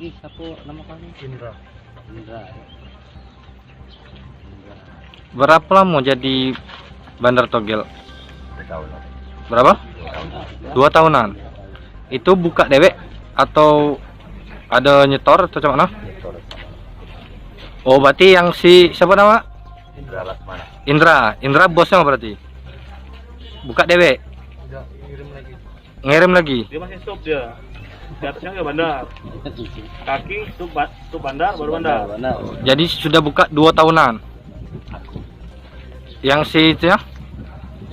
lagi siapa nama kamu? Indra. Indra. Ya. Indra. Berapa lama jadi bandar togel? 2 tahun. Berapa? 2 tahunan. Itu buka dewek atau ada nyetor atau macam mana? Nyetor. Oh, berarti yang si siapa nama? Indra Lasmana. Indra bosnya berarti. Buka dewek, Udah ngirim lagi. ngirim lagi. Dia masih stop dia. Di atasnya ke bandar. Kaki stop bandar baru bandar. Benar. Jadi sudah buka 2 tahunan. Yang si itu ya?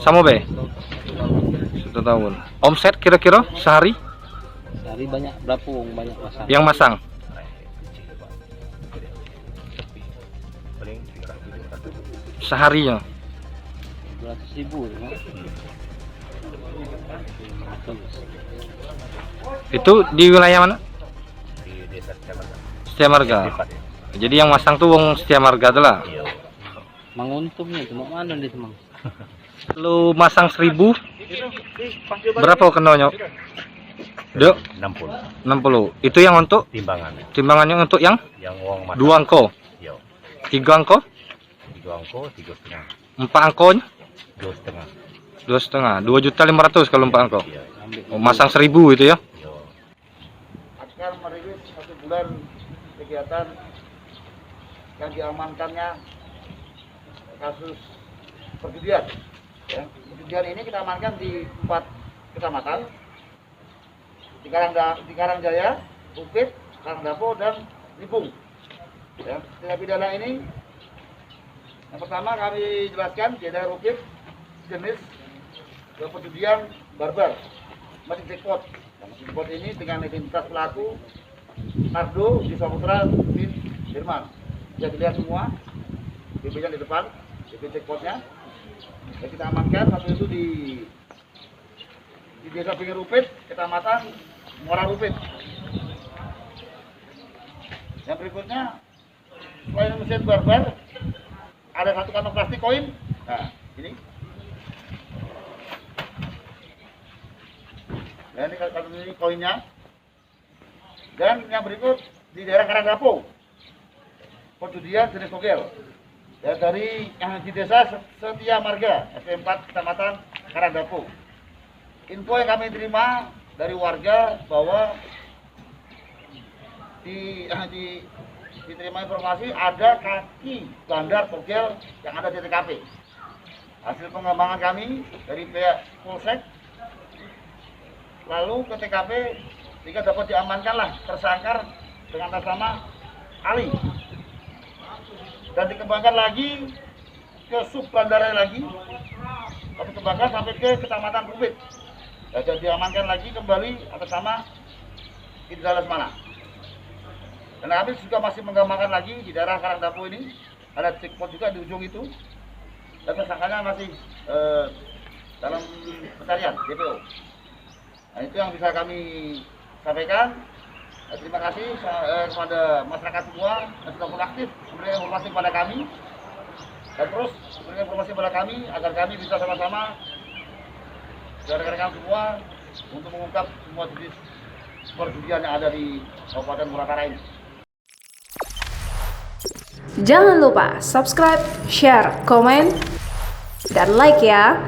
Sama be? 1 tahun. Omset kira-kira sehari Sehari banyak berapa uang banyak pasang? yang masang? Paling 300. Seharinya. 200.000 ya. Itu di wilayah mana? Di desa Setiamarga. Setiamarga. Di Pati. Jadi yang masang tuh wong Setiamarga tuh lah. Iya. Menguntungnya cuma mana dia teman? Lu masang 1000 berapa kenanya? Dek 60 60. Itu yang untuk timbangan. timbangannya untuk yang Yang uang masak. 2 angko, Iya. 3 angko, 3 angko, 3,5. 4 angkonya 2,5. 2,5, 2.500.000 kalau 4 angko. Iya. Oh, masang 1000 itu ya. Iya. Akan merilis 1 bulan kegiatan yang diamankannya kasus perjudian. Ya, perjudian ini kita amankan di 4 kecamatan, di Karangjaya, Bukit, Karangdapo, dan Lipung. Ya, tindak pidana ini yang pertama kami jelaskan di daerah Bukit jenis perjudian barbar, masih jackpot. Jackpot ini dengan identitas pelaku Nardo di Saputra bin Firman. Bisa dilihat semua, BP-nya di depan, BP jackpotnya. Yang kita amankan satu itu di Desa Pinggir Rupit, Kecamatan Muara Rupit. Yang berikutnya, selain mesin barbar, ada 1 kantong plastik koin. Nah, ini. Dan ini kantong ini koinnya. Dan yang berikut di daerah Karangdapo, perjudian jenis togel. Ya, dari di desa Setia Marga, SMP 4 Kecamatan Karangdapo. Info yang kami terima dari warga bahwa diterima informasi ada kaki bandar togel yang ada di TKP. Hasil pengembangan kami dari pihak Polsek, lalu ke TKP sehingga dapat diamankanlah tersangka dengan atas nama Ali. Dan dikembangkan lagi ke sub bandara lagi, kami kembangkan sampai ke Kecamatan Rupit. Dan diamankan lagi kembali atas nama Indra Lasmana. Dan kami juga masih mengembangkan lagi di daerah Karangdapo ini, ada checkpoint juga di ujung itu. Dan tersangkanya masih dalam pencarian DPO. Nah, itu yang bisa kami sampaikan. Terima kasih kepada masyarakat semua yang sudah proaktif memberikan informasi kepada kami, dan terus memberikan informasi kepada kami agar kami bisa sama-sama rekan-rekan semua untuk mengungkap semua jenis perjudian yang ada di Kabupaten Muratara ini. Jangan lupa subscribe, share, komen, dan like ya.